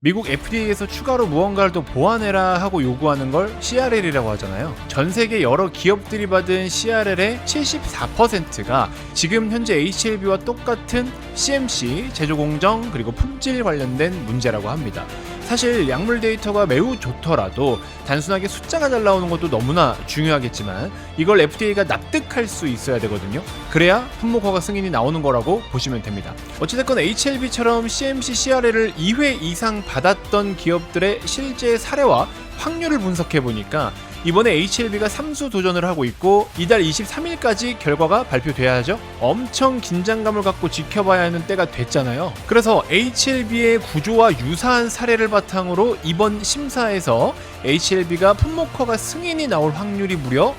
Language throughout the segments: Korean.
미국 FDA에서 추가로 무언가를 더 보완해라 하고 요구하는 걸 CRL이라고 하잖아요. 전 세계 여러 기업들이 받은 CRL의 74%가 지금 현재 HLB와 똑같은 CMC, 제조 공정, 그리고 품질 관련된 문제라고 합니다. 사실 약물 데이터가 매우 좋더라도 단순하게 숫자가 잘 나오는 것도 너무나 중요하겠지만 이걸 FDA가 납득할 수 있어야 되거든요. 그래야 품목 허가 승인이 나오는 거라고 보시면 됩니다. 어찌됐건 HLB처럼 CMC, CRL을 2회 이상 받았던 기업들의 실제 사례와 확률을 분석해보니까 이번에 HLB가 3수 도전을 하고 있고 이달 23일까지 결과가 발표돼야 하죠. 엄청 긴장감을 갖고 지켜봐야 하는 때가 됐잖아요. 그래서 HLB의 구조와 유사한 사례를 바탕으로 이번 심사에서 HLB가 품목허가 승인이 나올 확률이 무려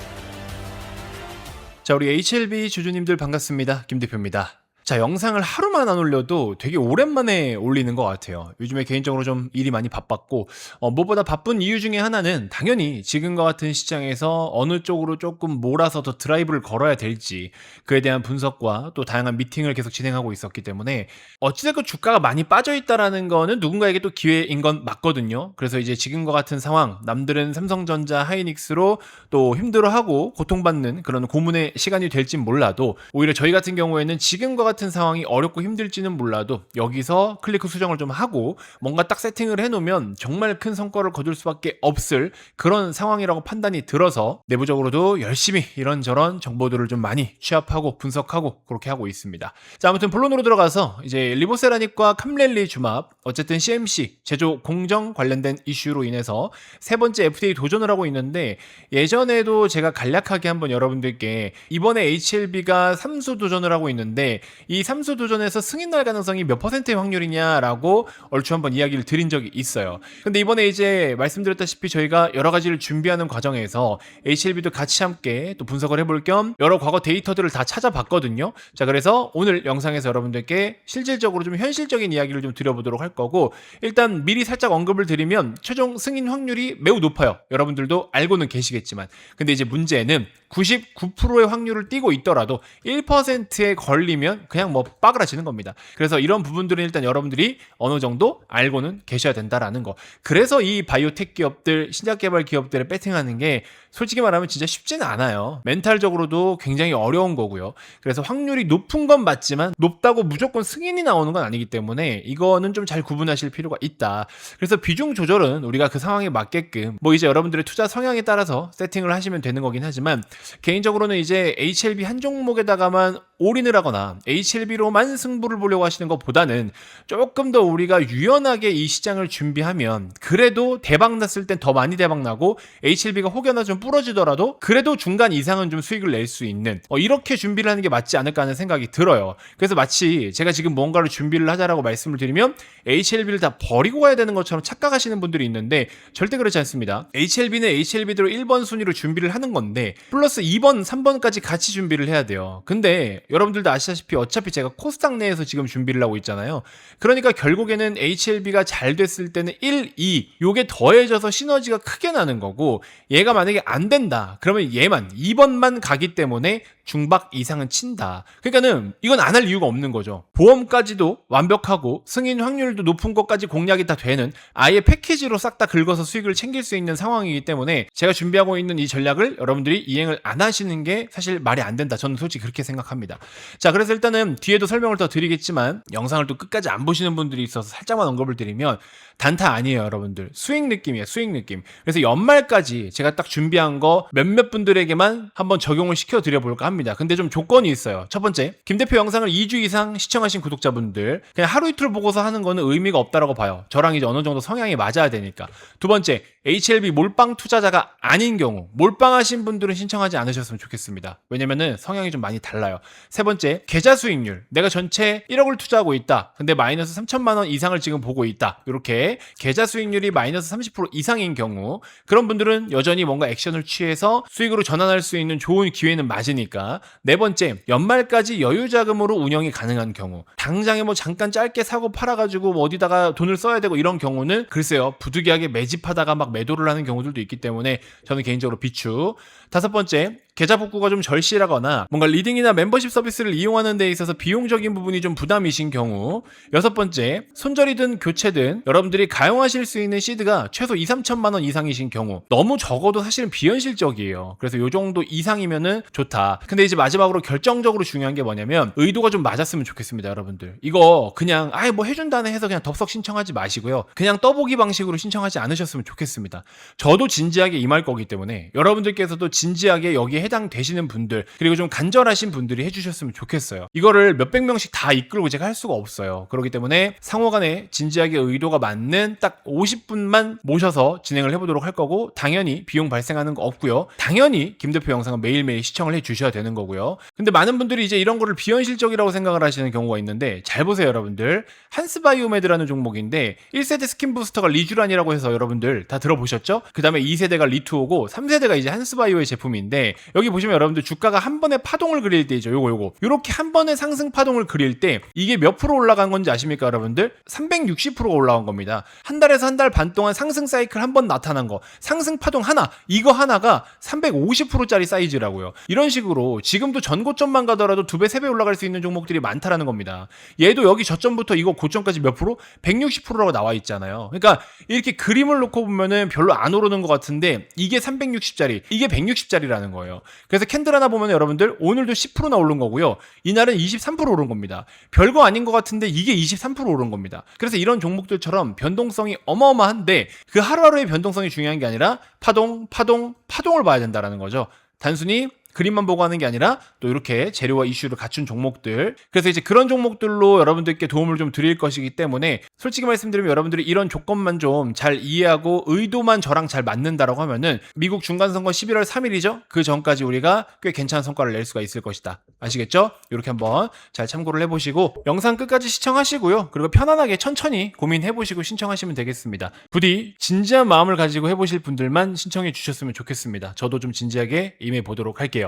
자, 우리 HLB 주주님들 반갑습니다. 김 대표입니다. 자, 영상을 하루만 안 올려도 되게 오랜만에 올리는 것 같아요. 요즘에 개인적으로 좀 일이 많이 바빴고 무엇보다 바쁜 이유 중에 하나는 당연히 지금과 같은 시장에서 어느 쪽으로 조금 몰아서 더 드라이브를 걸어야 될지 그에 대한 분석과 또 다양한 미팅을 계속 진행하고 있었기 때문에 어찌됐건 주가가 많이 빠져있다라는 거는 누군가에게 또 기회인 건 맞거든요. 그래서 이제 지금과 같은 상황, 남들은 삼성전자, 하이닉스로 또 힘들어하고 고통받는 그런 고문의 시간이 될진 몰라도 오히려 저희 같은 경우에는 지금과 같은 상황이 어렵고 힘들지는 몰라도 여기서 클리크 수정을 좀 하고 뭔가 딱 세팅을 해놓으면 정말 큰 성과를 거둘 수밖에 없을 그런 상황이라고 판단이 들어서 내부적으로도 열심히 이런저런 정보들을 좀 많이 취합하고 분석하고 그렇게 하고 있습니다. 자, 아무튼 본론으로 들어가서 이제 리보세라닉과 캄렐리 주합 어쨌든 CMC 제조 공정 관련된 이슈로 인해서 세 번째 FDA 도전을 하고 있는데 예전에도 제가 간략하게 한번 여러분들께 이번에 HLB가 3수 도전을 하고 있는데 이 3수 도전에서 승인 날 가능성이 몇 퍼센트의 확률이냐라고 얼추 한번 이야기를 드린 적이 있어요. 근데 이번에 이제 말씀드렸다시피 저희가 여러 가지를 준비하는 과정에서 HLB도 같이 함께 또 분석을 해볼 겸 여러 과거 데이터들을 다 찾아봤거든요. 자, 그래서 오늘 영상에서 여러분들께 실질적으로 좀 현실적인 이야기를 좀 드려보도록 할 거고 일단 미리 살짝 언급을 드리면 최종 승인 확률이 매우 높아요. 여러분들도 알고는 계시겠지만 근데 이제 문제는 99%의 확률을 띄고 있더라도 1%에 걸리면 그냥 뭐 빠그라지는 겁니다. 그래서 이런 부분들은 일단 여러분들이 어느 정도 알고는 계셔야 된다라는 거. 그래서 이 바이오텍 기업들, 신약 개발 기업들에 배팅하는 게 솔직히 말하면 진짜 쉽지는 않아요. 멘탈적으로도 굉장히 어려운 거고요. 그래서 확률이 높은 건 맞지만 높다고 무조건 승인이 나오는 건 아니기 때문에 이거는 좀 잘 구분하실 필요가 있다. 그래서 비중 조절은 우리가 그 상황에 맞게끔 뭐 이제 여러분들의 투자 성향에 따라서 세팅을 하시면 되는 거긴 하지만 개인적으로는 이제 HLB 한 종목에다가만 올인을 하거나 HLB로만 승부를 보려고 하시는 것보다는 조금 더 우리가 유연하게 이 시장을 준비하면 그래도 대박 났을 땐 더 많이 대박 나고 HLB가 혹여나 좀 부러지더라도 그래도 중간 이상은 좀 수익을 낼 수 있는 이렇게 준비를 하는 게 맞지 않을까 하는 생각이 들어요. 그래서 마치 제가 지금 뭔가를 준비를 하자라고 말씀을 드리면 HLB를 다 버리고 가야 되는 것처럼 착각하시는 분들이 있는데 절대 그렇지 않습니다. HLB는 HLB대로 1번 순위로 준비를 하는 건데 플러스 2번, 3번까지 같이 준비를 해야 돼요. 근데 여러분들도 아시다시피 어차피 제가 코스닥 내에서 지금 준비를 하고 있잖아요. 그러니까 결국에는 HLB가 잘 됐을 때는 1, 2 요게 더해져서 시너지가 크게 나는 거고 얘가 만약에 안 된다 그러면 얘만 2번만 가기 때문에 중박 이상은 친다. 그러니까는 이건 안 할 이유가 없는 거죠. 보험까지도 완벽하고 승인 확률도 높은 것까지 공략이 다 되는 아예 패키지로 싹 다 긁어서 수익을 챙길 수 있는 상황이기 때문에 제가 준비하고 있는 이 전략을 여러분들이 이행을 안 하시는 게 사실 말이 안 된다. 저는 솔직히 그렇게 생각합니다. 자, 그래서 일단은 뒤에도 설명을 더 드리겠지만 영상을 또 끝까지 안 보시는 분들이 있어서 살짝만 언급을 드리면 단타 아니에요, 여러분들. 수익 느낌이에요, 수익 느낌. 그래서 연말까지 제가 딱 준비한 거 몇몇 분들에게만 한번 적용을 시켜드려볼까 합니다. 근데 좀 조건이 있어요. 첫 번째, 김 대표 영상을 2주 이상 시청하신 구독자분들 그냥 하루 이틀 보고서 하는 거는 의미가 없다라고 봐요. 저랑 이제 어느 정도 성향이 맞아야 되니까. 두 번째, HLB 몰빵 투자자가 아닌 경우 몰빵하신 분들은 신청하지 않으셨으면 좋겠습니다. 왜냐면은 성향이 좀 많이 달라요. 세 번째, 계좌 수익률. 내가 전체 1억을 투자하고 있다. 근데 마이너스 3천만 원 이상을 지금 보고 있다. 이렇게 계좌 수익률이 마이너스 30% 이상인 경우 그런 분들은 여전히 뭔가 액션을 취해서 수익으로 전환할 수 있는 좋은 기회는 맞으니까. 네 번째, 연말까지 여유 자금으로 운영이 가능한 경우. 당장에 뭐 잠깐 짧게 사고 팔아가지고 뭐 어디다가 돈을 써야 되고 이런 경우는 글쎄요, 부득이하게 매집하다가 막 매도를 하는 경우들도 있기 때문에 저는 개인적으로 비추. 다섯 번째, 계좌 복구가 좀 절실하거나 뭔가 리딩이나 멤버십 서비스를 이용하는 데 있어서 비용적인 부분이 좀 부담이신 경우, 여섯 번째, 손절이든 교체든 여러분들이 가용하실 수 있는 시드가 최소 2-3천만 원 이상이신 경우, 너무 적어도 사실은 비현실적이에요. 그래서 요 정도 이상이면은 좋다. 근데 이제 마지막으로 결정적으로 중요한 게 뭐냐면 의도가 좀 맞았으면 좋겠습니다, 여러분들. 이거 그냥 아예 뭐 해준다네 해서 그냥 덥석 신청하지 마시고요. 그냥 떠보기 방식으로 신청하지 않으셨으면 좋겠습니다. 저도 진지하게 임할 거기 때문에 여러분들께서도 진지하게 여기에 해당되시는 분들, 그리고 좀 간절하신 분들이 해주셨으면 좋겠어요. 이거를 몇백 명씩 다 이끌고 제가 할 수가 없어요. 그렇기 때문에 상호간에 진지하게 의도가 맞는 딱 50분만 모셔서 진행을 해보도록 할 거고, 당연히 비용 발생하는 거 없고요. 당연히 김 대표 영상은 매일매일 시청을 해주셔야 되는 거고요. 근데 많은 분들이 이제 이런 거를 비현실적이라고 생각을 하시는 경우가 있는데, 잘 보세요 여러분들. 한스바이오메드라는 종목인데 1세대 스킨 부스터가 리쥬란이라고 해서 여러분들 다 들어보셨죠? 그 다음에 2세대가 리투오고 3세대가 이제 한스바이오의 제품인데, 여기 보시면 여러분들 주가가 한 번에 파동을 그릴 때 있죠. 요거 요렇게 한 번에 상승 파동을 그릴 때 이게 몇 프로 올라간 건지 아십니까 여러분들? 360%가 올라간 겁니다. 한 달에서 한 달 반 동안 상승 사이클 한 번 나타난 거, 상승 파동 하나, 이거 하나가 350%짜리 사이즈라고요. 이런 식으로 지금도 전고점만 가더라도 2배, 3배 올라갈 수 있는 종목들이 많다라는 겁니다. 얘도 여기 저점부터 이거 고점까지 몇 프로? 160%라고 나와 있잖아요. 그러니까 이렇게 그림을 놓고 보면은 별로 안 오르는 것 같은데 이게 360짜리, 이게 160짜리라는 거예요. 그래서 캔들 하나 보면 여러분들 오늘도 10%나 오른 거고요. 이날은 23% 오른 겁니다. 별거 아닌 것 같은데 이게 23% 오른 겁니다. 그래서 이런 종목들처럼 변동성이 어마어마한데 그 하루하루의 변동성이 중요한 게 아니라 파동을 봐야 된다라는 거죠. 단순히 그림만 보고 하는 게 아니라 또 이렇게 재료와 이슈를 갖춘 종목들, 그래서 이제 그런 종목들로 여러분들께 도움을 좀 드릴 것이기 때문에 솔직히 말씀드리면 여러분들이 이런 조건만 좀 잘 이해하고 의도만 저랑 잘 맞는다라고 하면은 미국 중간선거 11월 3일이죠? 그 전까지 우리가 꽤 괜찮은 성과를 낼 수가 있을 것이다. 아시겠죠? 이렇게 한번 잘 참고를 해보시고 영상 끝까지 시청하시고요. 그리고 편안하게 천천히 고민해보시고 신청하시면 되겠습니다. 부디 진지한 마음을 가지고 해보실 분들만 신청해 주셨으면 좋겠습니다. 저도 좀 진지하게 임해보도록 할게요.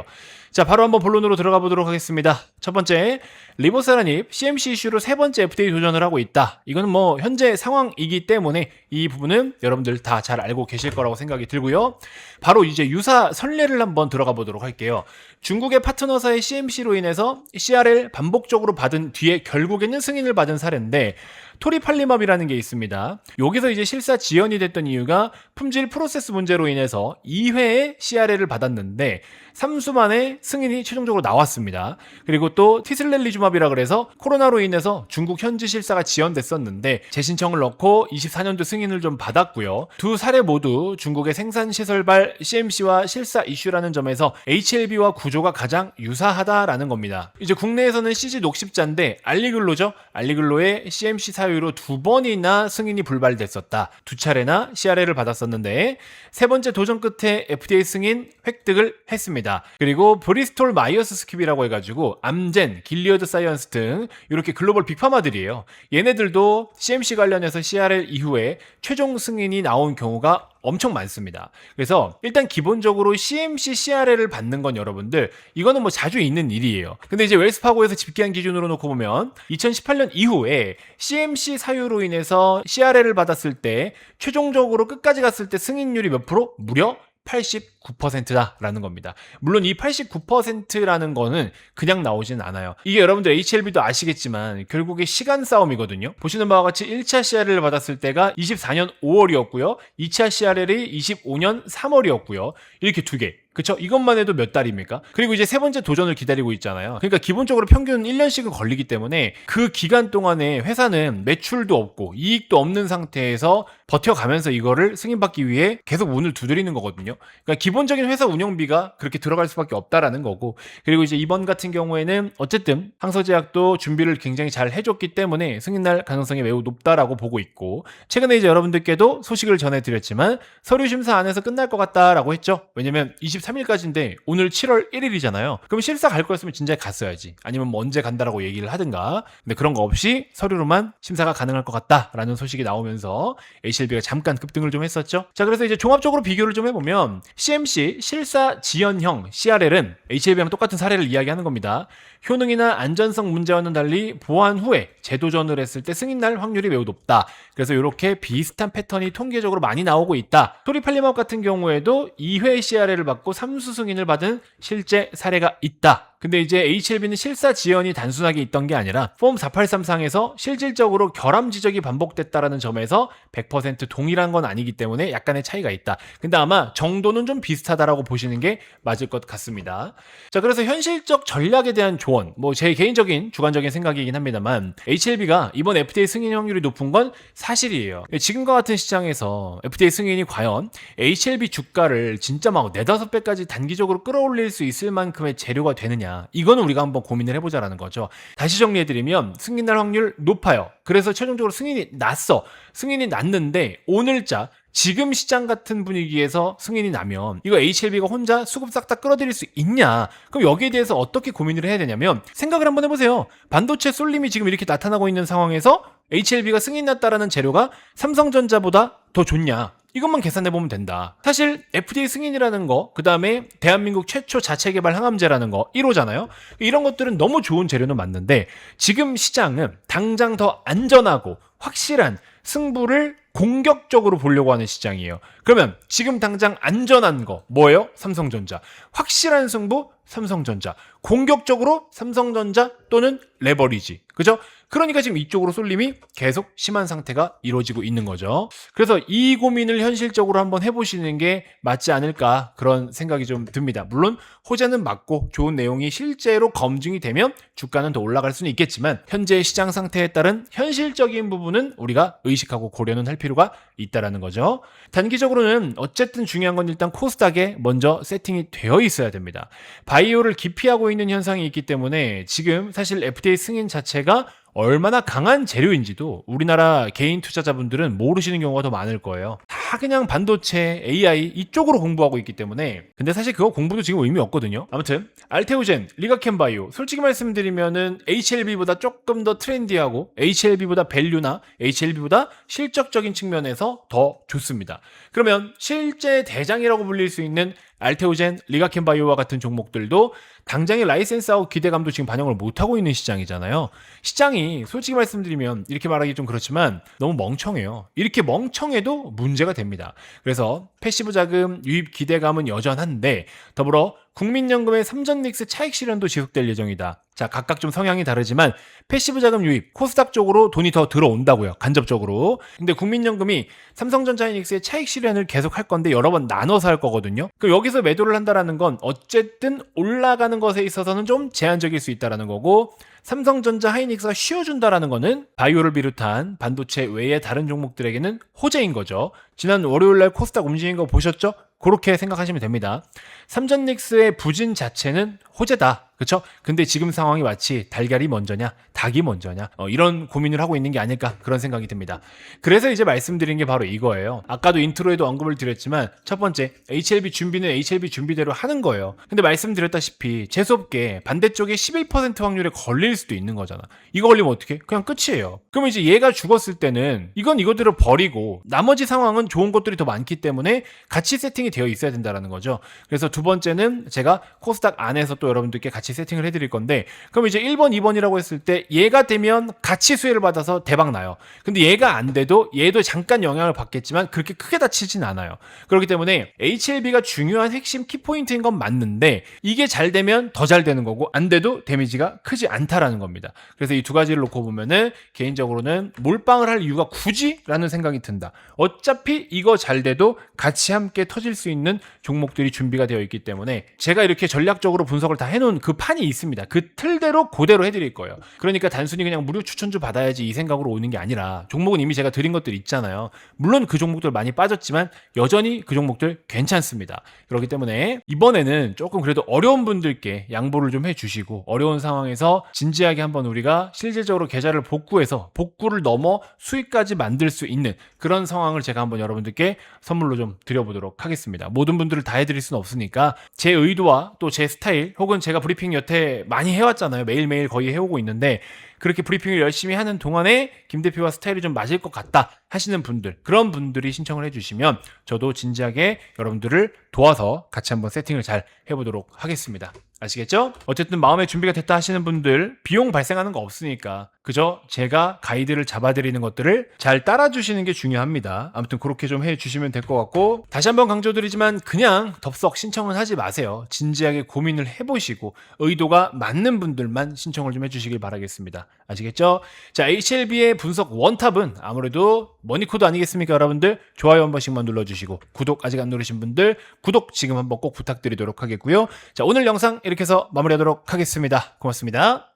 자, 바로 한번 본론으로 들어가 보도록 하겠습니다. 첫 번째, 리버사라닙 CMC 이슈로 세 번째 FTA 도전을 하고 있다. 이거는 뭐 현재 상황이기 때문에 이 부분은 여러분들 다 잘 알고 계실 거라고 생각이 들고요. 바로 이제 유사 선례를 한번 들어가 보도록 할게요. 중국의 파트너사의 CMC로 인해서 CRL 반복적으로 받은 뒤에 결국에는 승인을 받은 사례인데, 토리팔리멈이라는 게 있습니다. 여기서 이제 실사 지연이 됐던 이유가 품질 프로세스 문제로 인해서 2회의 CRL을 받았는데 3수 만에 승인이 최종적으로 나왔습니다. 그리고 또 티슬렐리주맙이라 그래서 코로나로 인해서 중국 현지 실사가 지연됐었는데 재신청을 넣고 24년도 승인을 좀 받았고요. 두 사례 모두 중국의 생산시설발 CMC와 실사 이슈라는 점에서 HLB와 구조가 가장 유사하다라는 겁니다. 이제 국내에서는 CG 녹십자인데 알리글로죠. 알리글로의 CMC 사유로 2번이나 승인이 불발됐었다. 2차례나 CRL을 받았었는데 세 번째 도전 끝에 FDA 승인 획득을 했습니다. 그리고 브리스톨 마이어스 스킵이라고 해가지고 암젠, 길리어드 사이언스 등 이렇게 글로벌 빅파마들이에요. 얘네들도 CMC 관련해서 CRL 이후에 최종 승인이 나온 경우가 엄청 많습니다. 그래서 일단 기본적으로 CMC CRL을 받는 건 여러분들 이거는 뭐 자주 있는 일이에요. 근데 이제 웰스파고에서 집계한 기준으로 놓고 보면 2018년 이후에 CMC 사유로 인해서 CRL을 받았을 때 최종적으로 끝까지 갔을 때 승인율이 몇 프로? 무려 89%다라는 겁니다. 물론 이 89%라는 거는 그냥 나오진 않아요. 이게 여러분들 HLB도 아시겠지만 결국에 시간 싸움이거든요. 보시는 바와 같이 1차 CRL을 받았을 때가 24년 5월이었고요. 2차 CRL이 25년 3월이었고요. 이렇게 두 개. 그쵸? 이것만 해도 몇 달입니까? 그리고 이제 세 번째 도전을 기다리고 있잖아요. 그러니까 기본적으로 평균 1년씩은 걸리기 때문에 그 기간 동안에 회사는 매출도 없고 이익도 없는 상태에서 버텨가면서 이거를 승인받기 위해 계속 문을 두드리는 거거든요. 그러니까 기본적인 회사 운영비가 그렇게 들어갈 수밖에 없다라는 거고, 그리고 이제 이번 같은 경우에는 어쨌든 항서제약도 준비를 굉장히 잘 해줬기 때문에 승인 날 가능성이 매우 높다라고 보고 있고, 최근에 이제 여러분들께도 소식을 전해드렸지만 서류 심사 안에서 끝날 것 같다라고 했죠. 왜냐면 23일까지인데 오늘 7월 1일이잖아요. 그럼 실사 갈 거였으면 진작 갔어야지. 아니면 뭐 언제 간다라고 얘기를 하든가. 근데 그런 거 없이 서류로만 심사가 가능할 것 같다라는 소식이 나오면서 HLB가 잠깐 급등을 좀 했었죠. 자, 그래서 이제 종합적으로 비교를 좀 해보면 CMC 실사 지연형 CRL은 HLB랑 똑같은 사례를 이야기하는 겁니다. 효능이나 안전성 문제와는 달리 보완 후에 재도전을 했을 때 승인 날 확률이 매우 높다. 그래서 이렇게 비슷한 패턴이 통계적으로 많이 나오고 있다. 토리팔리멈 같은 경우에도 2회 CRL을 받고 삼수 승인을 받은 실제 사례가 있다. 근데 이제 HLB는 실사 지연이 단순하게 있던 게 아니라 폼 483상에서 실질적으로 결함 지적이 반복됐다라는 점에서 100% 동일한 건 아니기 때문에 약간의 차이가 있다. 근데 아마 정도는 좀 비슷하다라고 보시는 게 맞을 것 같습니다. 자, 그래서 현실적 전략에 대한 조언, 뭐 제 개인적인 주관적인 생각이긴 합니다만 HLB가 이번 FDA 승인 확률이 높은 건 사실이에요. 지금과 같은 시장에서 FDA 승인이 과연 HLB 주가를 진짜 막 4-5배까지 단기적으로 끌어올릴 수 있을 만큼의 재료가 되느냐, 이거는 우리가 한번 고민을 해보자라는 거죠. 다시 정리해드리면 승인날 확률 높아요. 그래서 최종적으로 승인이 났어. 승인이 났는데 오늘자 지금 시장 같은 분위기에서 승인이 나면 이거 HLB가 혼자 수급 싹 다 끌어들일 수 있냐? 그럼 여기에 대해서 어떻게 고민을 해야 되냐면 생각을 한번 해보세요. 반도체 쏠림이 지금 이렇게 나타나고 있는 상황에서 HLB가 승인 났다라는 재료가 삼성전자보다 더 좋냐? 이것만 계산해보면 된다. 사실 FDA 승인이라는 거, 그 다음에 대한민국 최초 자체 개발 항암제라는 거 1호잖아요. 이런 것들은 너무 좋은 재료는 맞는데 지금 시장은 당장 더 안전하고 확실한 승부를 공격적으로 보려고 하는 시장이에요. 그러면 지금 당장 안전한 거 뭐예요? 삼성전자. 확실한 승부 삼성전자. 공격적으로 삼성전자 또는 레버리지. 그죠? 그러니까 지금 이쪽으로 쏠림이 계속 심한 상태가 이루어지고 있는 거죠. 그래서 이 고민을 현실적으로 한번 해보시는 게 맞지 않을까, 그런 생각이 좀 듭니다. 물론 호재는 맞고 좋은 내용이 실제로 검증이 되면 주가는 더 올라갈 수는 있겠지만 현재 시장 상태에 따른 현실적인 부분은 우리가 의식하고 고려는 할 필요가 있다라는 거죠. 단기적으로는 어쨌든 중요한 건 일단 코스닥에 먼저 세팅이 되어 있어야 됩니다. 바이오를 기피하고 있는 현상이 있기 때문에 지금 사실 FDA 승인 자체가 얼마나 강한 재료인지도 우리나라 개인 투자자분들은 모르시는 경우가 더 많을 거예요. 다 그냥 반도체, AI 이쪽으로 공부하고 있기 때문에. 근데 사실 그거 공부도 지금 의미 없거든요. 아무튼 알테오젠, 리가켄바이오, 솔직히 말씀드리면은 HLB보다 조금 더 트렌디하고 HLB보다 밸류나 HLB보다 실적적인 측면에서 더 좋습니다. 그러면 실제 대장이라고 불릴 수 있는 알테오젠, 리가켄바이오와 같은 종목들도 당장의 라이센스하고 기대감도 지금 반영을 못하고 있는 시장이잖아요. 시장이 솔직히 말씀드리면 이렇게 말하기 좀 그렇지만 너무 멍청해요. 이렇게 멍청해도 문제가 됩니다. 그래서 패시브 자금 유입 기대감은 여전한데 더불어 국민연금의 삼전닉스 차익 실현도 지속될 예정이다. 자, 각각 좀 성향이 다르지만 패시브 자금 유입, 코스닥 쪽으로 돈이 더 들어온다고요. 간접적으로. 근데 국민연금이 삼성전자 하이닉스의 차익 실현을 계속 할 건데 여러 번 나눠서 할 거거든요. 그럼 여기서 매도를 한다라는 건 어쨌든 올라가는 것에 있어서는 좀 제한적일 수 있다라는 거고, 삼성전자 하이닉스가 쉬어준다라는 거는 바이오를 비롯한 반도체 외의 다른 종목들에게는 호재인 거죠. 지난 월요일날 코스닥 움직인 거 보셨죠? 그렇게 생각하시면 됩니다. 삼전닉스의 부진 자체는 호재다. 그렇죠? 근데 지금 상황이 마치 달걀이 먼저냐 닭이 먼저냐 이런 고민을 하고 있는 게 아닐까, 그런 생각이 듭니다. 그래서 이제 말씀드린 게 바로 이거예요. 아까도 인트로에도 언급을 드렸지만 첫 번째, HLB 준비는 HLB 준비대로 하는 거예요. 근데 말씀드렸다시피 재수없게 반대쪽에 11% 확률에 걸릴 수도 있는 거잖아. 이거 걸리면 어떻게? 그냥 끝이에요. 그럼 이제 얘가 죽었을 때는 이건 이거대로 버리고 나머지 상황은 좋은 것들이 더 많기 때문에 같이 세팅이 되어 있어야 된다는 거죠. 그래서 두 번째는 제가 코스닥 안에서 또 여러분들께 같이 세팅을 해드릴 건데, 그럼 이제 1번, 2번이라고 했을 때 얘가 되면 같이 수혜를 받아서 대박 나요. 근데 얘가 안 돼도 얘도 잠깐 영향을 받겠지만 그렇게 크게 다치진 않아요. 그렇기 때문에 HLB가 중요한 핵심 키포인트인 건 맞는데 이게 잘 되면 더 잘 되는 거고 안 돼도 데미지가 크지 않다라는 겁니다. 그래서 이 두 가지를 놓고 보면은 개인적으로는 몰빵을 할 이유가 굳이? 라는 생각이 든다. 어차피 이거 잘 돼도 같이 함께 터질 수 있는 종목들이 준비가 되어 있기 때문에 제가 이렇게 전략적으로 분석을 다 해놓은 그 판이 있습니다. 그 틀대로 그대로 해드릴 거예요. 그러니까 단순히 그냥 무료 추천주 받아야지 이 생각으로 오는 게 아니라 종목은 이미 제가 드린 것들 있잖아요. 물론 그 종목들 많이 빠졌지만 여전히 그 종목들 괜찮습니다. 그렇기 때문에 이번에는 조금 그래도 어려운 분들께 양보를 좀 해주시고 어려운 상황에서 진지하게 한번 우리가 실질적으로 계좌를 복구해서 복구를 넘어 수익까지 만들 수 있는 그런 상황을 제가 한번 여러분들께 선물로 좀 드려보도록 하겠습니다. 모든 분들을 다 해드릴 수는 없으니까 제 의도와 또 제 스타일 혹은 제가 브리핑 여태 많이 해왔잖아요. 매일매일 거의 해오고 있는데 그렇게 브리핑을 열심히 하는 동안에 김 대표와 스타일이 좀 맞을 것 같다 하시는 분들, 그런 분들이 신청을 해주시면 저도 진지하게 여러분들을 도와서 같이 한번 세팅을 잘 해보도록 하겠습니다. 아시겠죠? 어쨌든 마음의 준비가 됐다 하시는 분들 비용 발생하는 거 없으니까 그저 제가 가이드를 잡아드리는 것들을 잘 따라주시는 게 중요합니다. 아무튼 그렇게 좀 해주시면 될 것 같고, 다시 한번 강조드리지만 그냥 덥석 신청은 하지 마세요. 진지하게 고민을 해보시고 의도가 맞는 분들만 신청을 좀 해주시길 바라겠습니다. 아시겠죠? 자, HLB의 분석 원탑은 아무래도 머니코드 아니겠습니까? 여러분들 좋아요 한 번씩만 눌러주시고 구독 아직 안 누르신 분들 구독 지금 한번 꼭 부탁드리도록 하겠고요. 자, 오늘 영상 이렇게 해서 마무리하도록 하겠습니다. 고맙습니다.